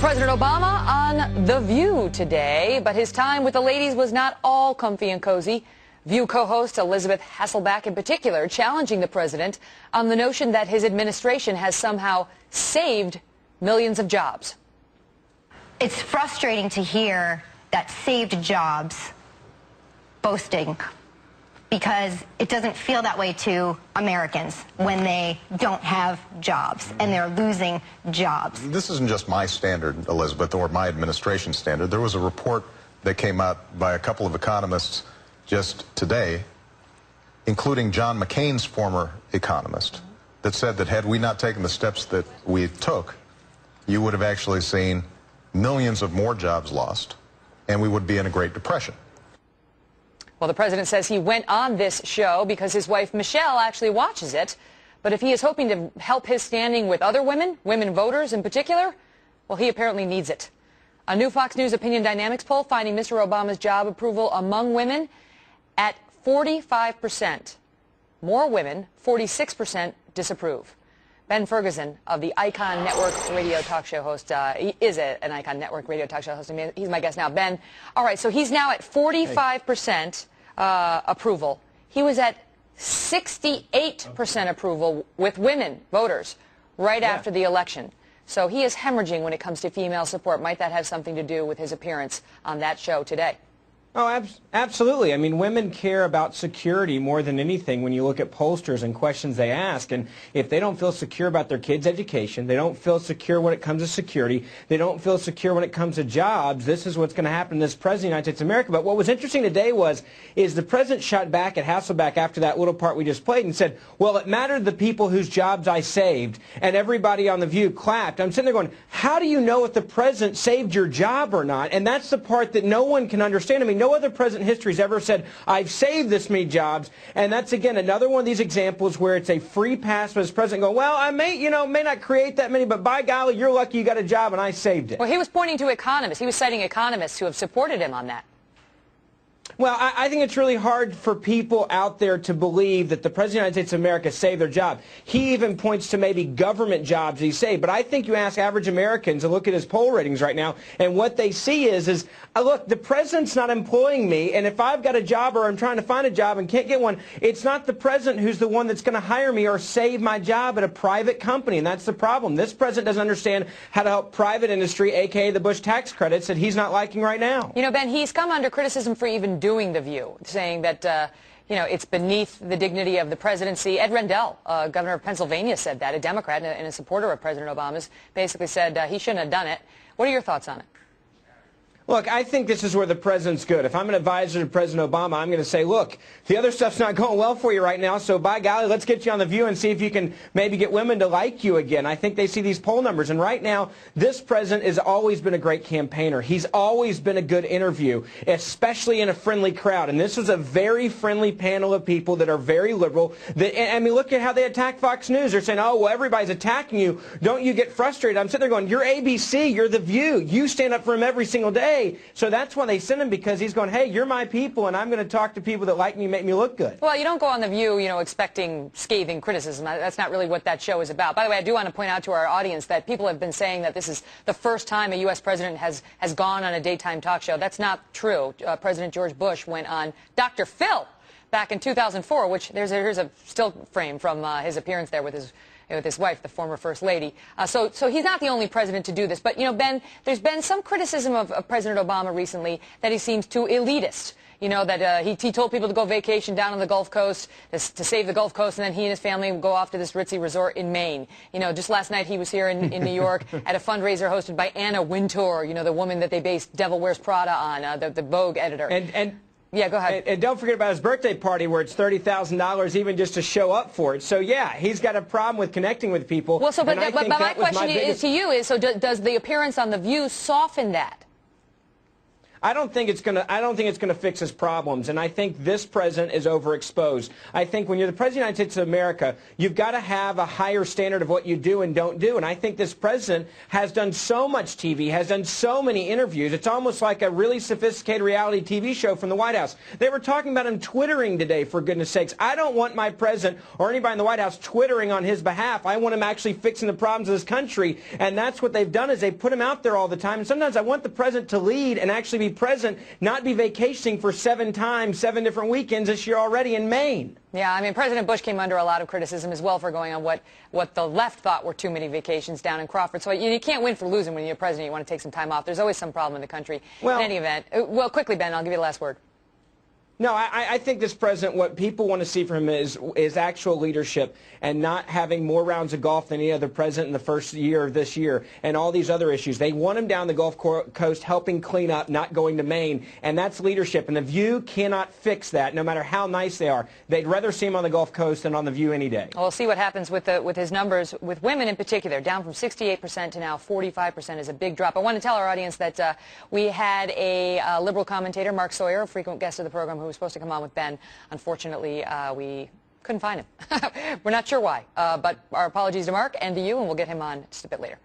President Obama on The View today, but his time with the ladies was not all comfy and cozy. View co-host Elizabeth Hasselbeck in particular challenging the president on the notion that his administration has somehow saved millions of jobs. It's frustrating to hear that saved jobs boasting, because it doesn't feel that way to Americans when they don't have jobs and they're losing jobs. This isn't just my standard, Elizabeth, or my administration standard. There was a report that came out by a couple of economists just today, including John McCain's former economist, that said that had we not taken the steps that we took, you would have actually seen millions of more jobs lost, and we would be in a Great Depression. Well, the president says he went on this show because his wife Michelle actually watches it. But if he is hoping to help his standing with other women voters in particular, well, he apparently needs it. A new Fox News Opinion Dynamics poll finding Mr. Obama's job approval among women at 45%. More women, 46% disapprove. Ben Ferguson of the Icon Network radio talk show host, he is an Icon Network radio talk show host. He's my guest now. Ben, all right, so he's now at 45% approval. He was at 68% approval with women voters right after the election. So he is hemorrhaging when it comes to female support. Might that have something to do with his appearance on that show today? Oh, absolutely. I mean, women care about security more than anything when you look at pollsters and questions they ask. And if they don't feel secure about their kids' education, they don't feel secure when it comes to security, they don't feel secure when it comes to jobs, this is what's going to happen to this president of the United States of America. But what was interesting today is the president shot back at Hasselbeck after that little part we just played and said, well, it mattered the people whose jobs I saved, and everybody on The View clapped. I'm sitting there going, how do you know if the president saved your job or not? And that's the part that no one can understand. I mean, no other president in history has ever said, I've saved this many jobs. And that's, again, another one of these examples where it's a free pass for this president going, well, I may not create that many, but by golly, you're lucky you got a job and I saved it. Well, he was pointing to economists. He was citing economists who have supported him on that. Well, I think it's really hard for people out there to believe that the President of the United States of America saved their job. He even points to maybe government jobs he saved. But I think you ask average Americans and look at his poll ratings right now, and what they see is look, the president's not employing me, and if I've got a job or I'm trying to find a job and can't get one, it's not the president who's the one that's going to hire me or save my job at a private company, and that's the problem. This president doesn't understand how to help private industry, a.k.a. the Bush tax credits that he's not liking right now. You know, Ben, he's come under criticism for even doing The View, saying that, it's beneath the dignity of the presidency. Ed Rendell, governor of Pennsylvania, said that. A Democrat and a supporter of President Obama's basically said he shouldn't have done it. What are your thoughts on it? Look, I think this is where the president's good. If I'm an advisor to President Obama, I'm going to say, look, the other stuff's not going well for you right now, so by golly, let's get you on The View and see if you can maybe get women to like you again. I think they see these poll numbers, and right now, this president has always been a great campaigner. He's always been a good interview, especially in a friendly crowd, and this was a very friendly panel of people that are very liberal. I mean, look at how they attack Fox News. They're saying, oh, well, everybody's attacking you. Don't you get frustrated? I'm sitting there going, you're ABC, you're The View. You stand up for him every single day. So that's why they send him, because he's going, hey, you're my people, and I'm going to talk to people that like me and make me look good. Well, you don't go on The View, expecting scathing criticism. That's not really what that show is about. By the way, I do want to point out to our audience that people have been saying that this is the first time a U.S. president has gone on a daytime talk show. That's not true. President George Bush went on Dr. Phil back in 2004, which here's a still frame from his appearance there with his wife, the former First Lady. So he's not the only president to do this. But, Ben, there's been some criticism of President Obama recently that he seems too elitist. That he told people to go vacation down on the Gulf Coast to save the Gulf Coast, and then he and his family would go off to this ritzy resort in Maine. Just last night he was here in New York at a fundraiser hosted by Anna Wintour, the woman that they based Devil Wears Prada on, the Vogue editor. Yeah, go ahead. And don't forget about his birthday party where it's $30,000 even just to show up for it. So, yeah, he's got a problem with connecting with people. Well, but my question to you is, so does the appearance on The View soften that? I don't think it's gonna fix his problems, and I think this president is overexposed. I think when you're the president of the United States of America, you've got to have a higher standard of what you do and don't do. And I think this president has done so much TV, has done so many interviews. It's almost like a really sophisticated reality TV show from the White House. They were talking about him twittering today, for goodness sakes. I don't want my president or anybody in the White House twittering on his behalf. I want him actually fixing the problems of this country, and that's what they've done, is they put him out there all the time. And sometimes I want the president to lead and actually be present, not be vacationing for 7 different weekends this year already in Maine. Yeah, I mean, President Bush came under a lot of criticism as well for going on what the left thought were too many vacations down in Crawford. So you can't win for losing when you're president. You want to take some time off. There's always some problem in the country. Well, in any event. Well, quickly, Ben, I'll give you the last word. No, I think this president, what people want to see from him is actual leadership, and not having more rounds of golf than any other president in the first year of this year, and all these other issues. They want him down the Gulf Coast helping clean up, not going to Maine, and that's leadership. And The View cannot fix that, no matter how nice they are. They'd rather see him on the Gulf Coast than on The View any day. Well, we'll see what happens with his numbers, with women in particular, down from 68% to now 45% is a big drop. I want to tell our audience that we had a liberal commentator, Mark Sawyer, a frequent guest of the program, who was supposed to come on with Ben. Unfortunately, we couldn't find him. We're not sure why, but our apologies to Mark and to you, and we'll get him on just a bit later.